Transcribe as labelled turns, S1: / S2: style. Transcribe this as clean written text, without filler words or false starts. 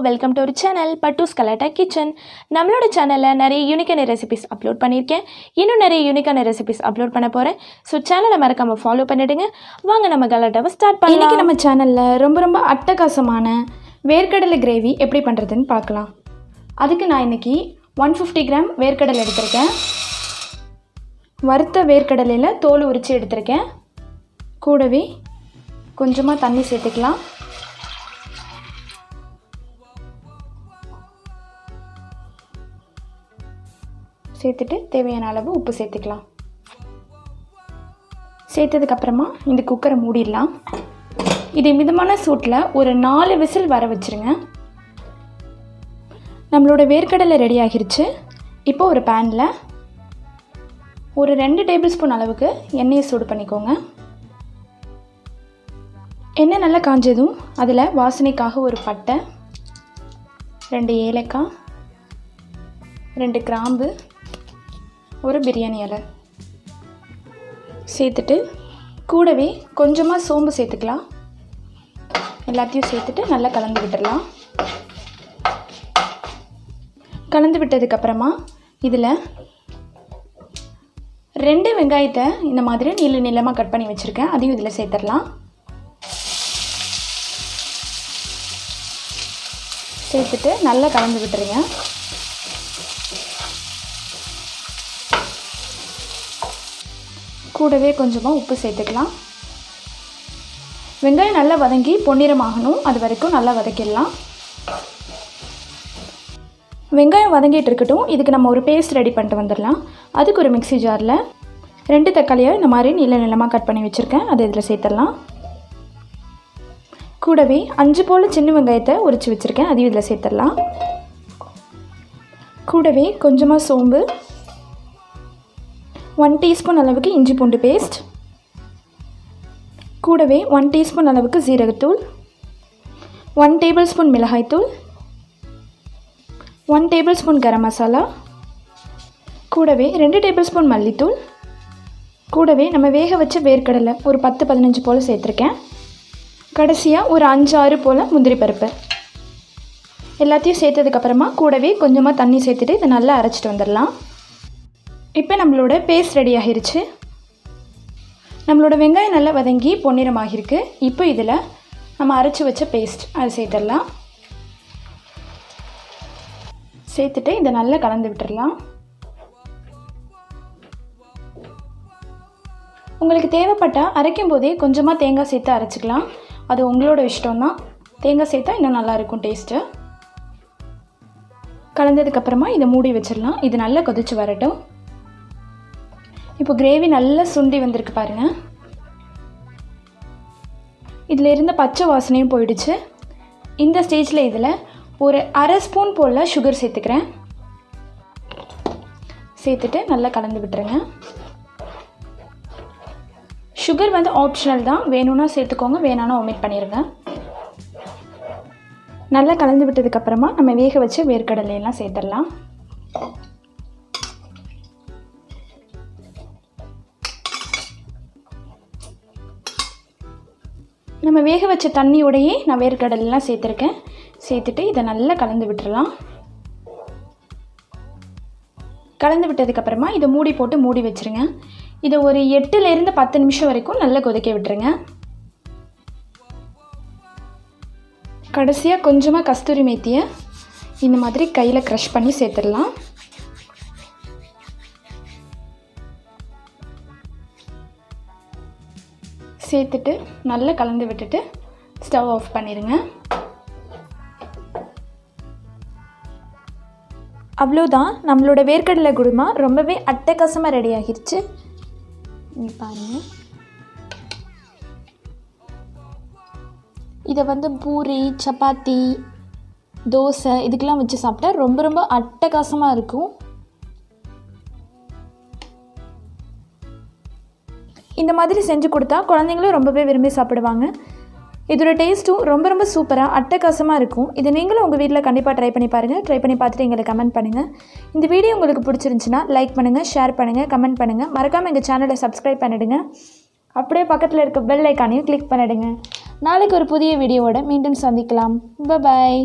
S1: Welcome to our channel Pattu'sGalattaKitchen. நம்மளோட சேனலில் நிறைய யூனிக்கான ரெசிபிஸ் அப்லோட் பண்ணியிருக்கேன். இன்னும் நிறைய யூனிக்கான ரெசிபிஸ் அப்லோட் பண்ண போகிறேன். ஸோ சேனலை மறக்காமல் ஃபாலோ பண்ணிவிடுங்க. வாங்க நம்ம கலாட்டாவை ஸ்டார்ட் பண்ணலாம். இன்றைக்கி நம்ம சேனலில் ரொம்ப அட்டகாசமான வேர்க்கடலை கிரேவி எப்படி பண்ணுறதுன்னு பார்க்கலாம். அதுக்கு நான் இன்றைக்கி 150 கிராம் வேர்க்கடலை எடுத்திருக்கேன். வறுத்த வேர்க்கடலையில் தோல் உரித்து எடுத்திருக்கேன். கூடவே கொஞ்சமாக தண்ணி சேர்த்துக்கலாம். சேர்த்துட்டு தேவையான அளவு உப்பு சேர்த்துக்கலாம். சேர்த்ததுக்கப்புறமா இந்த குக்கரை மூடிடலாம். இது மிதமான சூட்டில் ஒரு 4 விசில் வர வச்சுருங்க. நம்மளோட வேர்க்கடலை ரெடி ஆகிருச்சு. இப்போ ஒரு பேனில் ஒரு 2 டேபிள் ஸ்பூன் அளவுக்கு எண்ணெயை சூடு பண்ணிக்கோங்க. எண்ணெய் நல்லா காஞ்சதும் அதில் வாசனைக்காக ஒரு பட்டை, 2 ஏலக்காய், 2 கிராம்பு, ஒரு பிரியாணி இலை சேர்த்துட்டு கூடவே கொஞ்சமாக சோம்பு சேர்த்துக்கலாம். எல்லாத்தையும் சேர்த்துட்டு நல்லா கலந்து விட்டுடலாம். கலந்து விட்டதுக்கப்புறமா இதில் 2 வெங்காயத்தை இந்த மாதிரி நீளமாக கட் பண்ணி வச்சுருக்கேன். அதையும் இதில் சேர்த்துடலாம். சேர்த்துட்டு நல்லா கலந்து விட்டுருங்க. கூடவே கொஞ்சமாக உப்பு சேர்த்துக்கலாம். வெங்காயம் நல்லா வதங்கி பொன்னிறமாகணும், அது வரைக்கும் நல்லா வதக்கிடலாம். வெங்காயம் வதங்கிட்டு இருக்கட்டும். இதுக்கு நம்ம ஒரு பேஸ்ட் ரெடி பண்ணிட்டு வந்துடலாம். அதுக்கு ஒரு மிக்ஸி ஜாரில் 2 தக்காளியை இந்த மாதிரி நீளமாக கட் பண்ணி வச்சுருக்கேன். அதை இதில் சேர்த்துடலாம். கூடவே 5 போல் சின்ன வெங்காயத்தை உரித்து வச்சுருக்கேன். அதையும் இதில் சேர்த்துடலாம். கூடவே கொஞ்சமாக சோம்பு, 1 டீஸ்பூன் அளவுக்கு இஞ்சி பூண்டு பேஸ்ட், கூடவே 1 டீஸ்பூன் அளவுக்கு ஜீரகத்தூள், 1 டேபிள் ஸ்பூன் மிளகாய்த்தூள், 1 டேபிள் ஸ்பூன் கரம் மசாலா, கூடவே 2 டேபிள் ஸ்பூன் மல்லித்தூள், கூடவே நம்ம வேக வச்ச வேர்க்கடலை ஒரு 10-15 போல் சேர்த்துருக்கேன். கடைசியாக ஒரு 5-6 போல் முந்திரி பருப்பு எல்லாத்தையும் சேர்த்ததுக்கப்புறமா கூடவே கொஞ்சமாக தண்ணி சேர்த்துட்டு இதை நல்லா அரைச்சிட்டு வந்துடலாம். இப்போ நம்மளோட பேஸ்ட் ரெடி ஆகிருச்சு. நம்மளோட வெங்காயம் நல்லா வதங்கி பொன்னிறமாகிருக்கு. இப்போ இதில் நம்ம அரைச்சி வச்ச பேஸ்ட் அதை சேர்த்துடலாம். சேர்த்துட்டு இதை நல்லா கலந்து விட்டுடலாம். உங்களுக்கு தேவைப்பட்டால் அரைக்கும் போதே கொஞ்சமாக தேங்காய் சேர்த்து அரைச்சிக்கலாம். அது உங்களோட இஷ்டம்தான். தேங்காய் சேர்த்தா இன்னும் நல்லாயிருக்கும் டேஸ்ட்டு. கலந்ததுக்கப்புறமா இதை மூடி வச்சிடலாம். இது நல்லா கொதிச்சு வரட்டும். இப்போ கிரேவி நல்லா சுண்டி வந்திருக்கு பாருங்கள். இதில் இருந்த பச்சை வாசனையும் போயிடுச்சு. இந்த ஸ்டேஜில் இதில் ஒரு 1/2 ஸ்பூன் போல் சுகர் சேர்த்துக்கிறேன். சேர்த்துட்டு நல்லா கலந்து விட்டுருங்க. சுகர் வந்து ஆப்ஷனல் தான். வேணும்னா சேர்த்துக்கோங்க, வேணான்னா ஒமிட் பண்ணிடுங்க. நல்லா கலந்து விட்டதுக்கப்புறமா நம்ம வேக வச்சு வேர்க்கடலையெல்லாம் சேர்த்துடலாம். நம்ம வேக வச்ச தண்ணியோடையே நான் வேர்க்கடலாம் சேர்த்துருக்கேன். சேர்த்துட்டு இதை நல்லா கலந்து விட்டுடலாம். கலந்து விட்டதுக்கப்புறமா இதை மூடி போட்டு மூடி வச்சுருங்க. இதை ஒரு 8லேருந்து 10 நிமிஷம் வரைக்கும் நல்லா கொதிக்க விட்டுருங்க. கடைசியாக கொஞ்சமாக கஸ்தூரி மேத்தியை இந்த மாதிரி கையில் க்ரஷ் பண்ணி சேர்த்துடலாம். சேர்த்துட்டு நல்லா கலந்து விட்டுட்டு ஸ்டவ் ஆஃப் பண்ணிடுங்க. அவ்வளோதான், நம்மளோட வேர்க்கடலை குருமா ரொம்பவே அட்டகாசமாக ரெடி ஆகிருச்சு. பாருங்கள், இதை வந்து பூரி, சப்பாத்தி, தோசை இதுக்கெல்லாம் வச்சு சாப்பிட்டா ரொம்ப அட்டகாசமாக இருக்கும். இந்த மாதிரி செஞ்சு கொடுத்தா குழந்தைங்களும் ரொம்பவே விரும்பி சாப்பிடுவாங்க. இதோட டேஸ்ட்டும் ரொம்ப சூப்பராக அட்டகாசமாக இருக்கும். இதை நீங்களும் உங்கள் வீட்டில் கண்டிப்பாக ட்ரை பண்ணி பாருங்கள். ட்ரை பண்ணி பார்த்துட்டு எங்களுக்கு கமெண்ட் பண்ணுங்கள். இந்த வீடியோ உங்களுக்கு பிடிச்சிருந்துச்சுன்னா லைக் பண்ணுங்கள், ஷேர் பண்ணுங்கள், கமெண்ட் பண்ணுங்கள். மறக்காமல் எங்கள் சேனலை சப்ஸ்கிரைப் பண்ணிவிடுங்க. அப்படியே பக்கத்தில் இருக்க பெல் ஐக்கானையும் கிளிக் பண்ணிவிடுங்க. நாளைக்கு ஒரு புதிய வீடியோவோட மீண்டும் சந்திக்கலாம். பாய்.